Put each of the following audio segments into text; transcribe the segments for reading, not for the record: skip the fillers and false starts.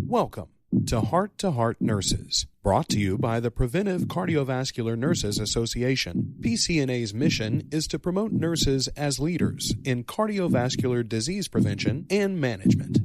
Welcome to Heart Nurses, brought to you by the Preventive Cardiovascular Nurses Association. PCNA's mission is to promote nurses as leaders in cardiovascular disease prevention and management.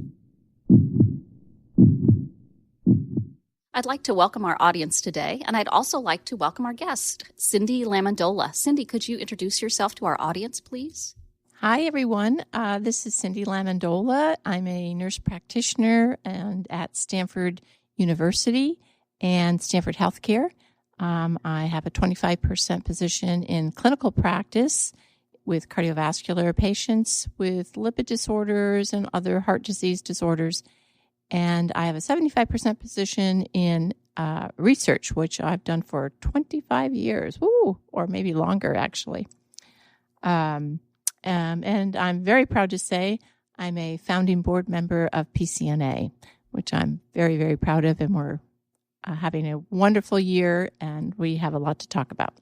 I'd like to welcome our audience today, and I'd also like to welcome our guest, Cindy Lamendola. Cindy, could you introduce yourself to our audience, please? Hi, everyone. This is Cindy Lamendola. I'm a nurse practitioner and at Stanford University and Stanford Healthcare. I have a 25% position in clinical practice with cardiovascular patients with lipid disorders and other heart disease disorders. And I have a 75% position in research, which I've done for 25 years, or maybe longer, actually. And I'm very proud to say I'm a founding board member of PCNA, which I'm very, very proud of. And we're having a wonderful year, and we have a lot to talk about.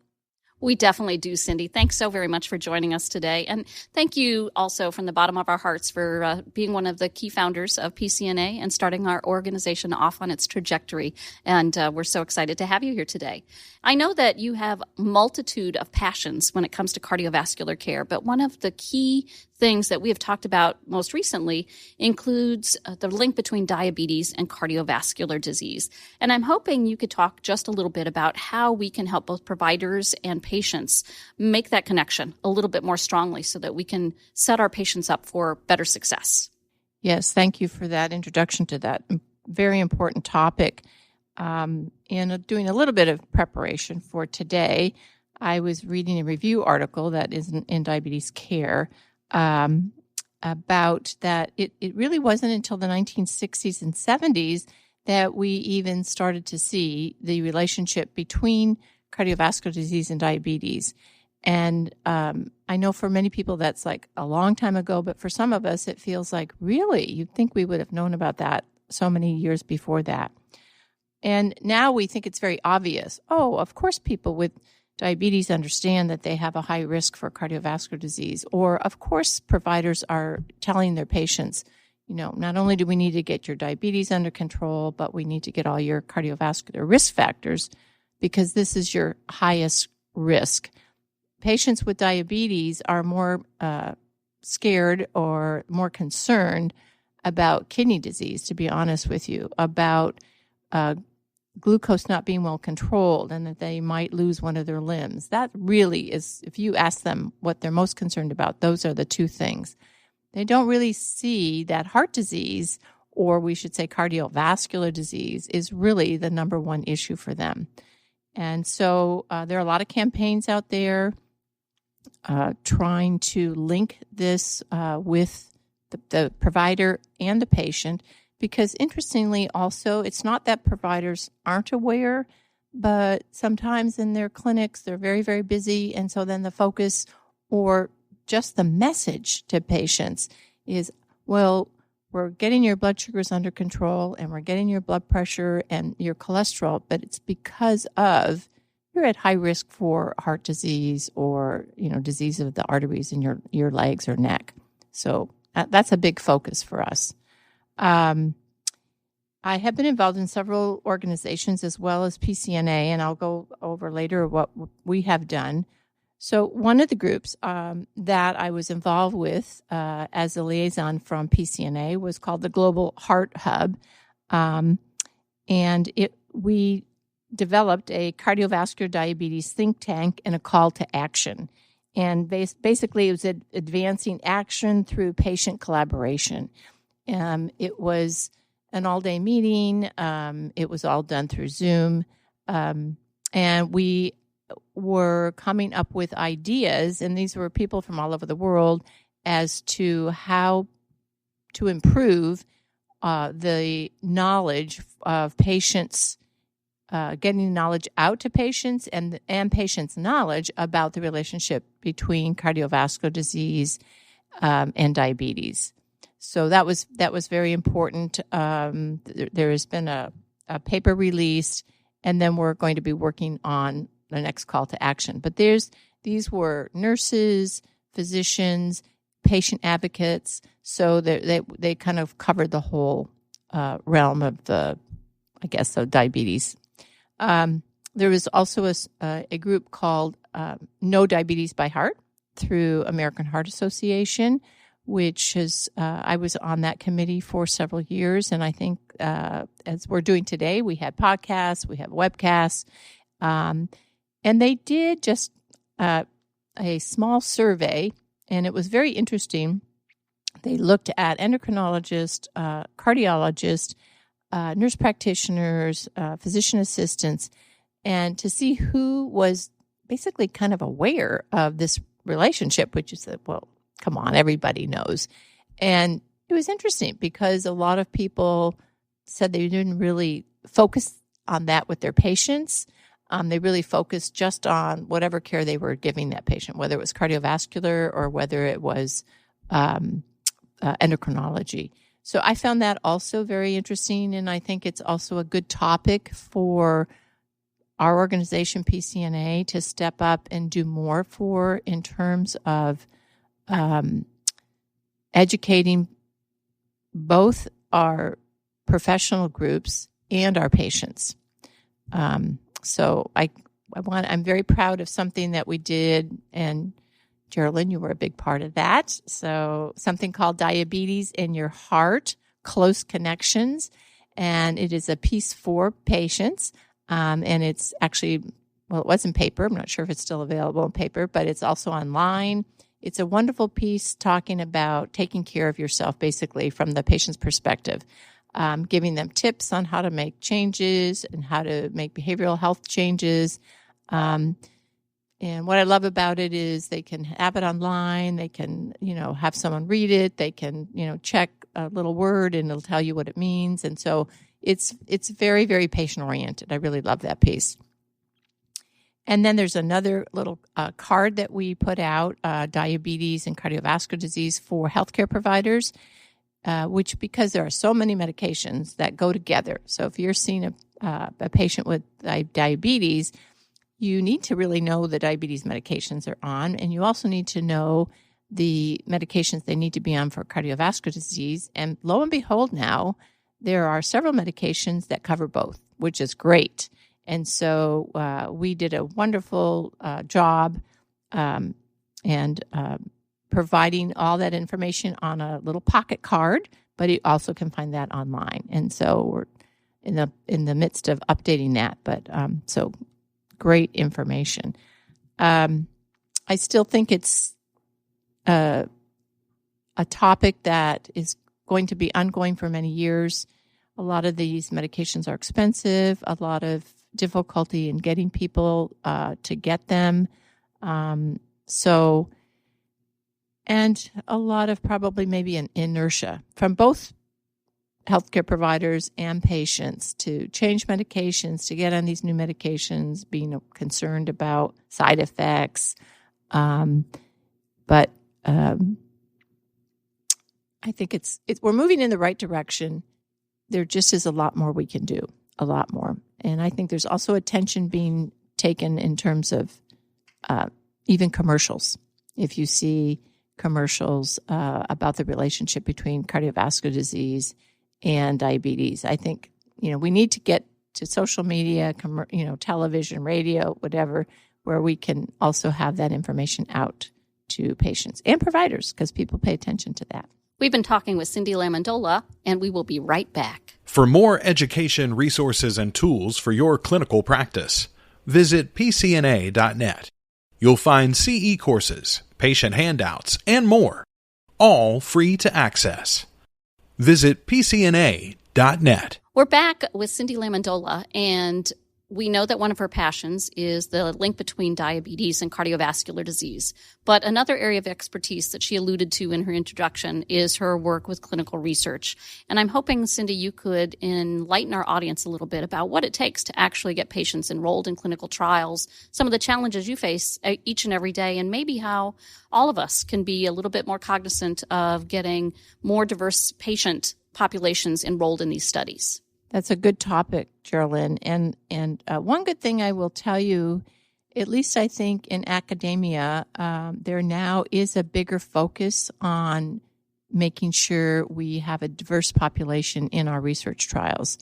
We definitely do, Cindy. Thanks so very much for joining us today. And thank you also from the bottom of our hearts for being one of the key founders of PCNA and starting our organization off on its trajectory. And we're so excited to have you here today. I know that you have a multitude of passions when it comes to cardiovascular care, but one of the key things that we have talked about most recently includes the link between diabetes and cardiovascular disease. And I'm hoping you could talk just a little bit about how we can help both providers and patients make that connection a little bit more strongly so that we can set our patients up for better success. Yes, thank you for that introduction to that very important topic. In doing a little bit of preparation for today, I was reading a review article that is in Diabetes Care about that it really wasn't until the 1960s and 70s that we even started to see the relationship between cardiovascular disease and diabetes. And I know for many people that's like a long time ago, but for some of us it feels like, really, you'd think we would have known about that so many years before that. And now we think it's very obvious. Oh, of course people with diabetes understand that they have a high risk for cardiovascular disease. Or, of course, providers are telling their patients, not only do we need to get your diabetes under control, but we need to get all your cardiovascular risk factors because this is your highest risk. Patients with diabetes are more scared or more concerned about kidney disease, to be honest with you, about glucose not being well controlled and that they might lose one of their limbs. That really is, if you ask them what they're most concerned about, those are the two things. They don't really see that heart disease, or we should say cardiovascular disease, is really the number one issue for them. And so there are a lot of campaigns out there trying to link this with the provider and the patient. Because interestingly, also, it's not that providers aren't aware, but sometimes in their clinics, they're very, very busy. And so then the focus or just the message to patients is, well, we're getting your blood sugars under control and we're getting your blood pressure and your cholesterol, but it's because of you're at high risk for heart disease or, disease of the arteries in your legs or neck. So that's a big focus for us. I have been involved in several organizations as well as PCNA, and I'll go over later what we have done. So one of the groups that I was involved with as a liaison from PCNA was called the Global Heart Hub, and we developed a cardiovascular diabetes think tank and a call to action. And basically, it was advancing action through patient collaboration. It was an all-day meeting. It was all done through Zoom. And we were coming up with ideas, and these were people from all over the world, as to how to improve the knowledge of patients, getting knowledge out to patients and patients' knowledge about the relationship between cardiovascular disease and diabetes. So that was very important. There has been a paper released, and then we're going to be working on the next call to action. But these were nurses, physicians, patient advocates, so they kind of covered the whole realm of diabetes. There was also a group called No Diabetes by Heart through American Heart Association, which is I was on that committee for several years, and I think as we're doing today, we had podcasts, we have webcasts, and they did just a small survey, and it was very interesting. They looked at endocrinologists, cardiologists, nurse practitioners, physician assistants, and to see who was basically kind of aware of this relationship, which is that, well, come on, everybody knows. And it was interesting because a lot of people said they didn't really focus on that with their patients. They really focused just on whatever care they were giving that patient, whether it was cardiovascular or whether it was endocrinology. So I found that also very interesting, and I think it's also a good topic for our organization, PCNA, to step up and do more for in terms of educating both our professional groups and our patients. So I'm very proud of something that we did, and Geraldine, you were a big part of that. So something called Diabetes in Your Heart, Close Connections, and it is a piece for patients. And it's actually, well, it was in paper. I'm not sure if it's still available in paper, but it's also online. It's a wonderful piece talking about taking care of yourself, basically, from the patient's perspective, giving them tips on how to make changes and how to make behavioral health changes. And what I love about it is they can have it online. They can, have someone read it. They can, check a little word and it'll tell you what it means. And so it's very, very patient-oriented. I really love that piece. And then there's another little card that we put out, diabetes and cardiovascular disease for healthcare providers, which because there are so many medications that go together. So if you're seeing a patient with diabetes, you need to really know the diabetes medications they're on, and you also need to know the medications they need to be on for cardiovascular disease. And lo and behold, now there are several medications that cover both, which is great. And so we did a wonderful job and providing all that information on a little pocket card, but you also can find that online. And so we're in the midst of updating that. But so great information. I still think it's a topic that is going to be ongoing for many years. A lot of these medications are expensive, a lot of difficulty in getting people to get them. And a lot of probably maybe an inertia from both healthcare providers and patients to change medications, to get on these new medications, being concerned about side effects. But I think we're moving in the right direction. There just is a lot more we can do, a lot more. And I think there's also attention being taken in terms of even commercials. If you see commercials about the relationship between cardiovascular disease and diabetes, I think, we need to get to social media, television, radio, whatever, where we can also have that information out to patients and providers because people pay attention to that. We've been talking with Cindy Lamendola, and we will be right back. For more education, resources, and tools for your clinical practice, visit PCNA.net. You'll find CE courses, patient handouts, and more, all free to access. Visit PCNA.net. We're back with Cindy Lamendola, and we know that one of her passions is the link between diabetes and cardiovascular disease. But another area of expertise that she alluded to in her introduction is her work with clinical research. And I'm hoping, Cindy, you could enlighten our audience a little bit about what it takes to actually get patients enrolled in clinical trials, some of the challenges you face each and every day, and maybe how all of us can be a little bit more cognizant of getting more diverse patient populations enrolled in these studies. That's a good topic, Geraldine. And one good thing I will tell you, at least I think in academia, there now is a bigger focus on making sure we have a diverse population in our research trials.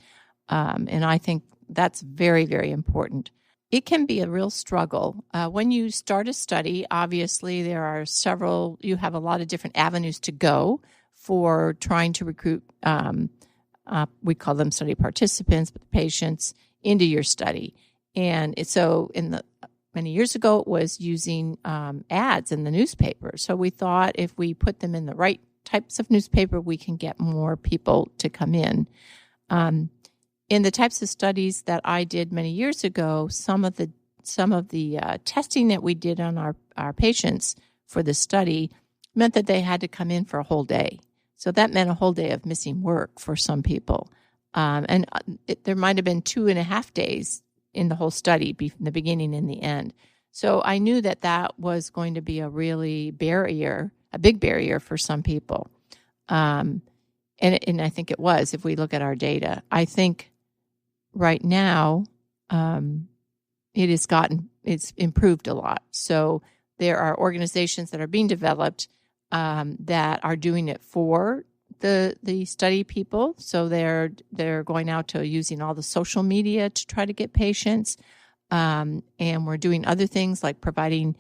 And I think that's very, very important. It can be a real struggle. When you start a study, obviously you have a lot of different avenues to go for trying to recruit, we call them study participants, but patients into your study. And so many years ago, it was using ads in the newspaper. So we thought if we put them in the right types of newspaper, we can get more people to come in. In the types of studies that I did many years ago, some of the testing that we did on our patients for the study meant that they had to come in for a whole day. So that meant a whole day of missing work for some people. There might have been 2.5 days in the whole study, in the beginning and the end. So I knew that was going to be a big barrier for some people. And I think it was, if we look at our data. I think right now it's improved a lot. So there are organizations that are being developed that are doing it for the study people. So they're going out to using all the social media to try to get patients. And we're doing other things like providing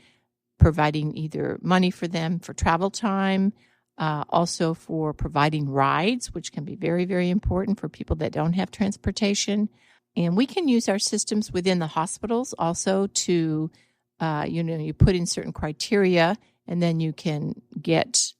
either money for them for travel time, also for providing rides, which can be very, very important for people that don't have transportation. And we can use our systems within the hospitals also to, you put in certain criteria, and then you can get,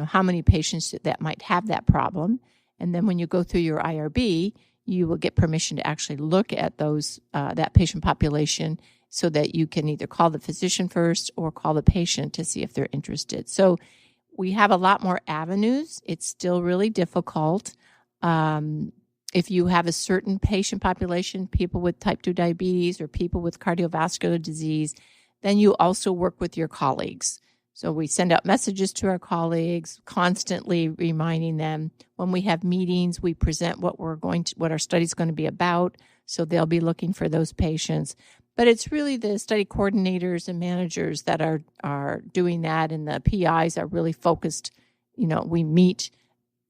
how many patients that might have that problem. And then when you go through your IRB, you will get permission to actually look at that patient population so that you can either call the physician first or call the patient to see if they're interested. So we have a lot more avenues. It's still really difficult. If you have a certain patient population, people with type 2 diabetes or people with cardiovascular disease, then you also work with your colleagues. So we send out messages to our colleagues, constantly reminding them. When we have meetings, we present what our study is going to be about. So they'll be looking for those patients. But it's really the study coordinators and managers that are doing that, and the PIs are really focused. We meet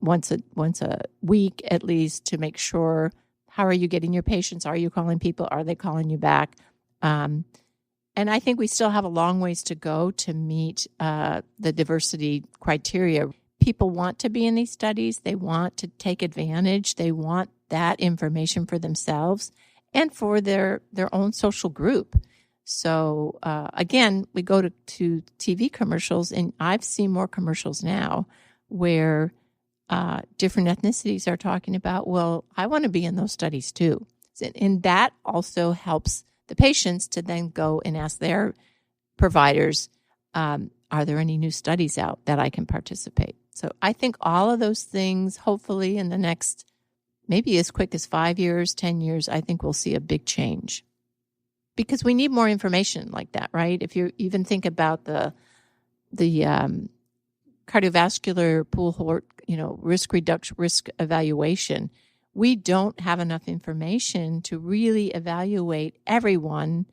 once a week at least to make sure, how are you getting your patients? Are you calling people? Are they calling you back? And I think we still have a long ways to go to meet the diversity criteria. People want to be in these studies. They want to take advantage. They want that information for themselves and for their own social group. So, again, we go to TV commercials, and I've seen more commercials now where different ethnicities are talking about, well, I want to be in those studies too. And that also helps the patients to then go and ask their providers, are there any new studies out that I can participate? So I think all of those things, hopefully in the next, maybe as quick as 5 years, 10 years, I think we'll see a big change. Because we need more information like that, right? If you even think about the cardiovascular pool, risk evaluation, we don't have enough information to really evaluate everyone's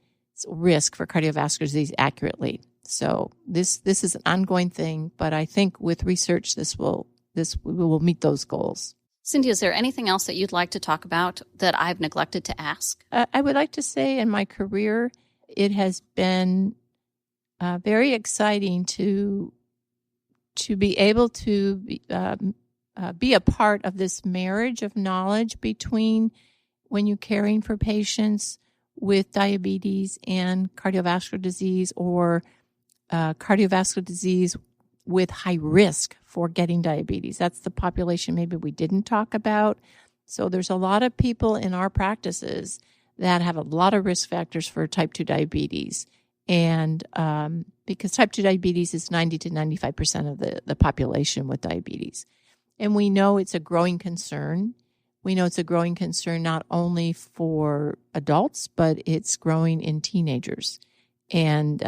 risk for cardiovascular disease accurately. So this is an ongoing thing, but I think with research, we will meet those goals. Cindy, is there anything else that you'd like to talk about that I've neglected to ask? I would like to say in my career, it has been very exciting to be able to be a part of this marriage of knowledge between when you're caring for patients with diabetes and cardiovascular disease, or cardiovascular disease with high risk for getting diabetes. That's the population maybe we didn't talk about. So there's a lot of people in our practices that have a lot of risk factors for type 2 diabetes. And because type 2 diabetes is 90 to 95% of the population with diabetes. And we know it's a growing concern. We know it's a growing concern not only for adults, but it's growing in teenagers. And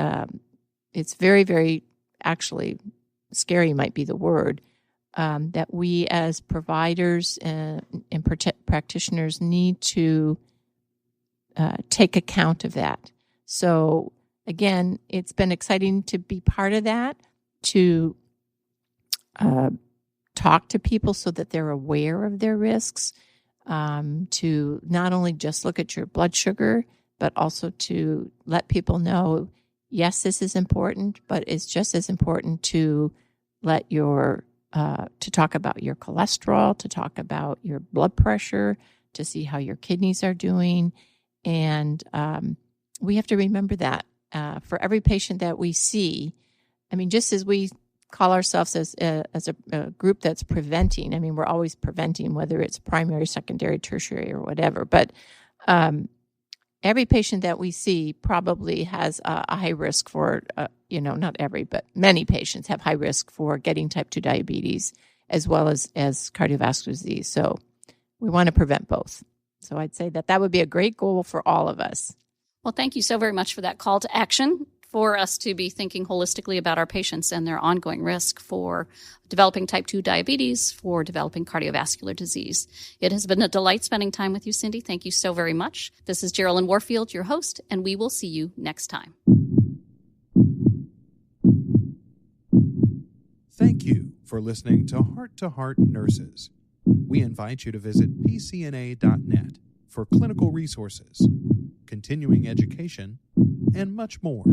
it's very, very, actually, scary might be the word, that we as providers and practitioners need to take account of that. So, again, it's been exciting to be part of that, to talk to people so that they're aware of their risks, to not only just look at your blood sugar, but also to let people know, yes, this is important, but it's just as important to let to talk about your cholesterol, to talk about your blood pressure, to see how your kidneys are doing. And we have to remember that for every patient that we see, I mean, just as we call ourselves as a group that's preventing, I mean, we're always preventing, whether it's primary, secondary, tertiary, or whatever. But every patient that we see probably has a high risk for, not every, but many patients have high risk for getting type 2 diabetes as well as cardiovascular disease. So we want to prevent both. So I'd say that would be a great goal for all of us. Well, thank you so very much for that call to action for us to be thinking holistically about our patients and their ongoing risk for developing type 2 diabetes, for developing cardiovascular disease. It has been a delight spending time with you, Cindy. Thank you so very much. This is Geraldine Warfield, your host, and we will see you next time. Thank you for listening to Heart Nurses. We invite you to visit pcna.net for clinical resources, continuing education, and much more.